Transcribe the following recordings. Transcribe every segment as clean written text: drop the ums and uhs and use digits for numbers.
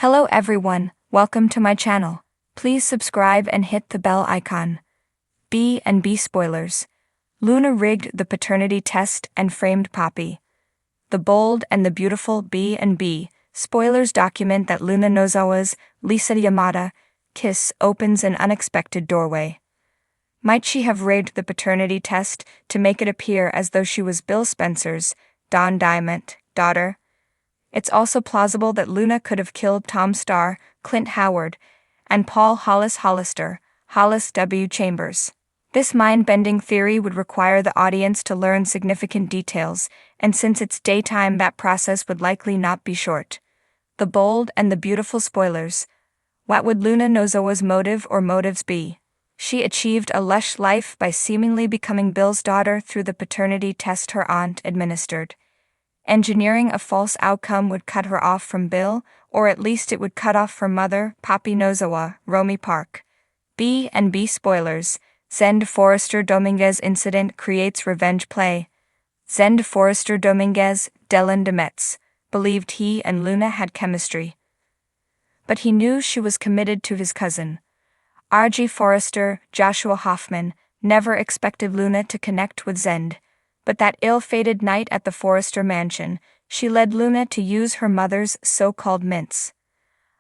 Hello everyone, welcome to my channel. Please subscribe and hit the bell icon. B&B spoilers. Luna rigged the paternity test and framed Poppy. The bold and the beautiful B&B spoilers document that Luna Nozawa's Lisa Yamada kiss opens an unexpected doorway. Might she have rigged the paternity test to make it appear as though she was Bill Spencer's Don Diamond daughter? It's also plausible that Luna could have killed Tom Starr, Clint Howard, and Paul Hollis W. Chambers. This mind-bending theory would require the audience to learn significant details, and since it's daytime, that process would likely not be short. The bold and the beautiful spoilers. What would Luna Nozawa's motive or motives be? She achieved a lush life by seemingly becoming Bill's daughter through the paternity test her aunt administered. Engineering a false outcome would cut her off from Bill, or at least it would cut off her mother, Poppy Nozawa, Romy Park. B&B spoilers. Zend Forrester Dominguez incident creates revenge play. Zend Forrester Dominguez, Dylan Demetz, believed he and Luna had chemistry. But he knew she was committed to his cousin. R.G. Forrester, Joshua Hoffman, never expected Luna to connect with Zend. But that ill-fated night at the Forrester mansion, she led Luna to use her mother's so-called mints.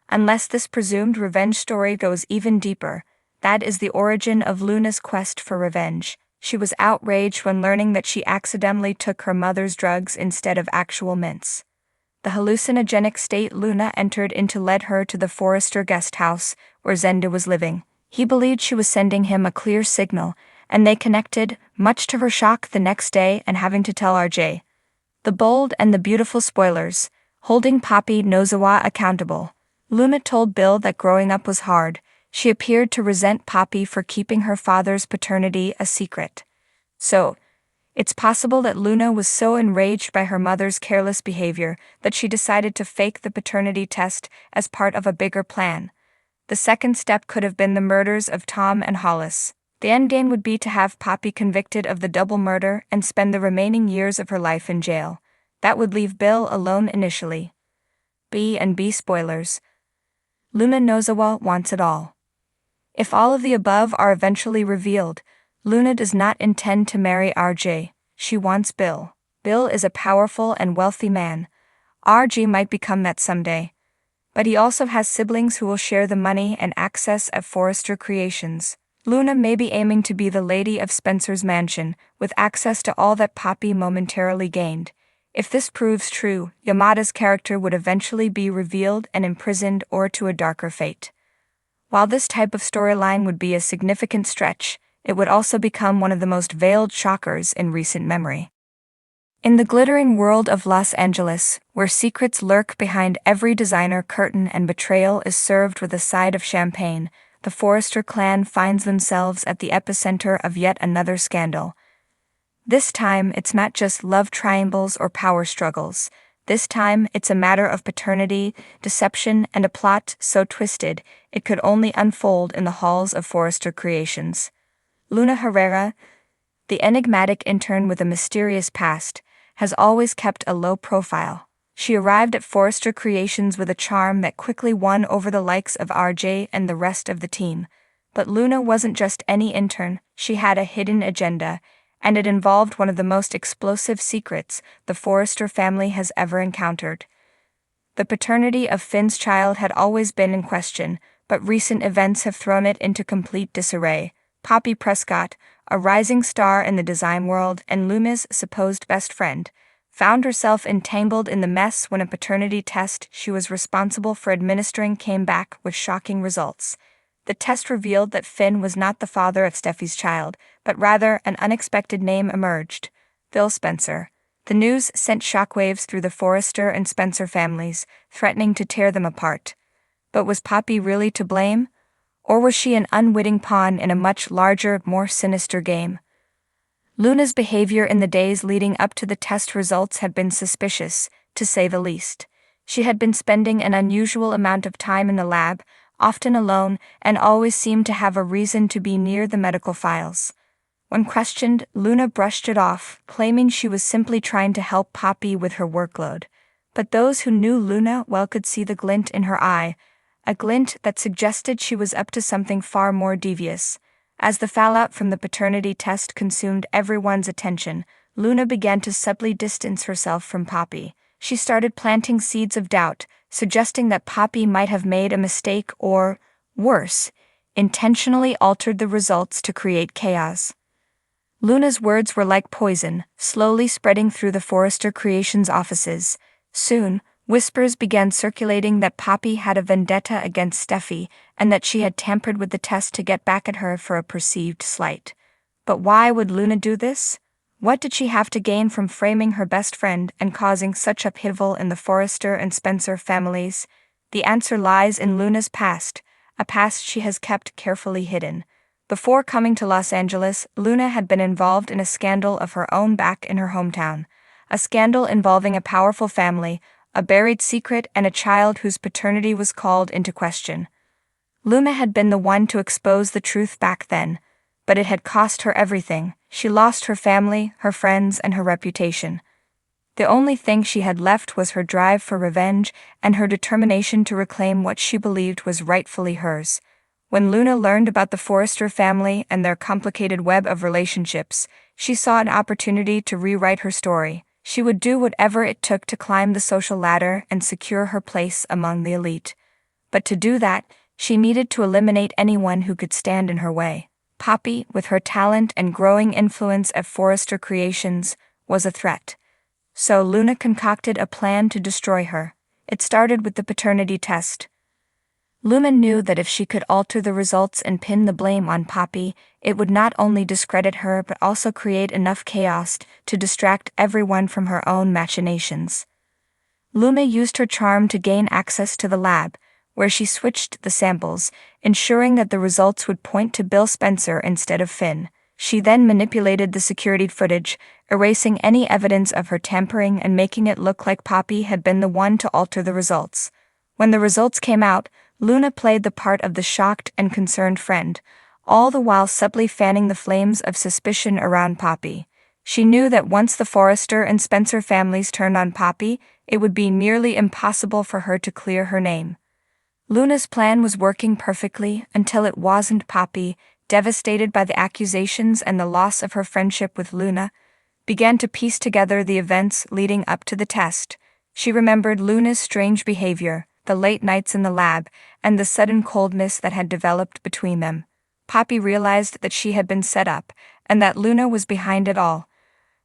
Unless this presumed revenge story goes even deeper, that is the origin of Luna's quest for revenge. She was outraged when learning that she accidentally took her mother's drugs instead of actual mints. The hallucinogenic state Luna entered into led her to the Forrester guest house, where Zenda was living. He believed she was sending him a clear signal, and they connected, much to her shock the next day and having to tell RJ. The bold and the beautiful spoilers. Holding Poppy Nozawa accountable. Luna told Bill that growing up was hard. She appeared to resent Poppy for keeping her father's paternity a secret. So, it's possible that Luna was so enraged by her mother's careless behavior that she decided to fake the paternity test as part of a bigger plan. The second step could have been the murders of Tom and Hollis. The endgame would be to have Poppy convicted of the double murder and spend the remaining years of her life in jail. That would leave Bill alone initially. B&B spoilers. Luna Nozawa wants it all. If all of the above are eventually revealed, Luna does not intend to marry RJ. She wants Bill. Bill is a powerful and wealthy man. RJ might become that someday. But he also has siblings who will share the money and access at Forrester Creations. Luna may be aiming to be the lady of Spencer's mansion, with access to all that Poppy momentarily gained. If this proves true, Yamada's character would eventually be revealed and imprisoned or to a darker fate. While this type of storyline would be a significant stretch, it would also become one of the most veiled shockers in recent memory. In the glittering world of Los Angeles, where secrets lurk behind every designer curtain and betrayal is served with a side of champagne, the Forrester clan finds themselves at the epicenter of yet another scandal. This time, it's not just love triangles or power struggles. This time, it's a matter of paternity, deception, and a plot so twisted, it could only unfold in the halls of Forrester Creations. Luna Herrera, the enigmatic intern with a mysterious past, has always kept a low profile. She arrived at Forrester Creations with a charm that quickly won over the likes of RJ and the rest of the team. But Luna wasn't just any intern, she had a hidden agenda, and it involved one of the most explosive secrets the Forrester family has ever encountered. The paternity of Finn's child had always been in question, but recent events have thrown it into complete disarray. Poppy Prescott, a rising star in the design world and Luna's supposed best friend, found herself entangled in the mess when a paternity test she was responsible for administering came back with shocking results. The test revealed that Finn was not the father of Steffi's child, but rather an unexpected name emerged: Bill Spencer. The news sent shockwaves through the Forrester and Spencer families, threatening to tear them apart. But was Poppy really to blame? Or was she an unwitting pawn in a much larger, more sinister game? Luna's behavior in the days leading up to the test results had been suspicious, to say the least. She had been spending an unusual amount of time in the lab, often alone, and always seemed to have a reason to be near the medical files. When questioned, Luna brushed it off, claiming she was simply trying to help Poppy with her workload. But those who knew Luna well could see the glint in her eye, a glint that suggested she was up to something far more devious. As the fallout from the paternity test consumed everyone's attention, Luna began to subtly distance herself from Poppy. She started planting seeds of doubt, suggesting that Poppy might have made a mistake or, worse, intentionally altered the results to create chaos. Luna's words were like poison, slowly spreading through the Forrester Creations offices. Soon, whispers began circulating that Poppy had a vendetta against Steffi and that she had tampered with the test to get back at her for a perceived slight. But why would Luna do this? What did she have to gain from framing her best friend and causing such upheaval in the Forrester and Spencer families? The answer lies in Luna's past, a past she has kept carefully hidden. Before coming to Los Angeles, Luna had been involved in a scandal of her own back in her hometown. A scandal involving a powerful family, a buried secret, and a child whose paternity was called into question. Luna had been the one to expose the truth back then, but it had cost her everything. She lost her family, her friends, and her reputation. The only thing she had left was her drive for revenge and her determination to reclaim what she believed was rightfully hers. When Luna learned about the Forrester family and their complicated web of relationships, she saw an opportunity to rewrite her story. She would do whatever it took to climb the social ladder and secure her place among the elite. But to do that, she needed to eliminate anyone who could stand in her way. Poppy, with her talent and growing influence at Forrester Creations, was a threat. So Luna concocted a plan to destroy her. It started with the paternity test. Luna knew that if she could alter the results and pin the blame on Poppy, it would not only discredit her but also create enough chaos to distract everyone from her own machinations. Luna used her charm to gain access to the lab, where she switched the samples, ensuring that the results would point to Bill Spencer instead of Finn. She then manipulated the security footage, erasing any evidence of her tampering and making it look like Poppy had been the one to alter the results. When the results came out, Luna played the part of the shocked and concerned friend, all the while subtly fanning the flames of suspicion around Poppy. She knew that once the Forrester and Spencer families turned on Poppy, it would be nearly impossible for her to clear her name. Luna's plan was working perfectly until it wasn't. Poppy, devastated by the accusations and the loss of her friendship with Luna, began to piece together the events leading up to the test. She remembered Luna's strange behavior, the late nights in the lab, and the sudden coldness that had developed between them. Poppy realized that she had been set up, and that Luna was behind it all.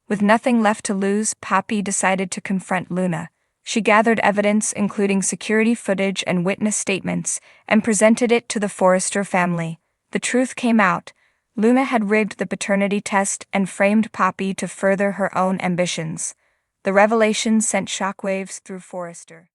With nothing left to lose, Poppy decided to confront Luna. She gathered evidence, including security footage and witness statements, and presented it to the Forrester family. The truth came out. Luna had rigged the paternity test and framed Poppy to further her own ambitions. The revelation sent shockwaves through Forrester.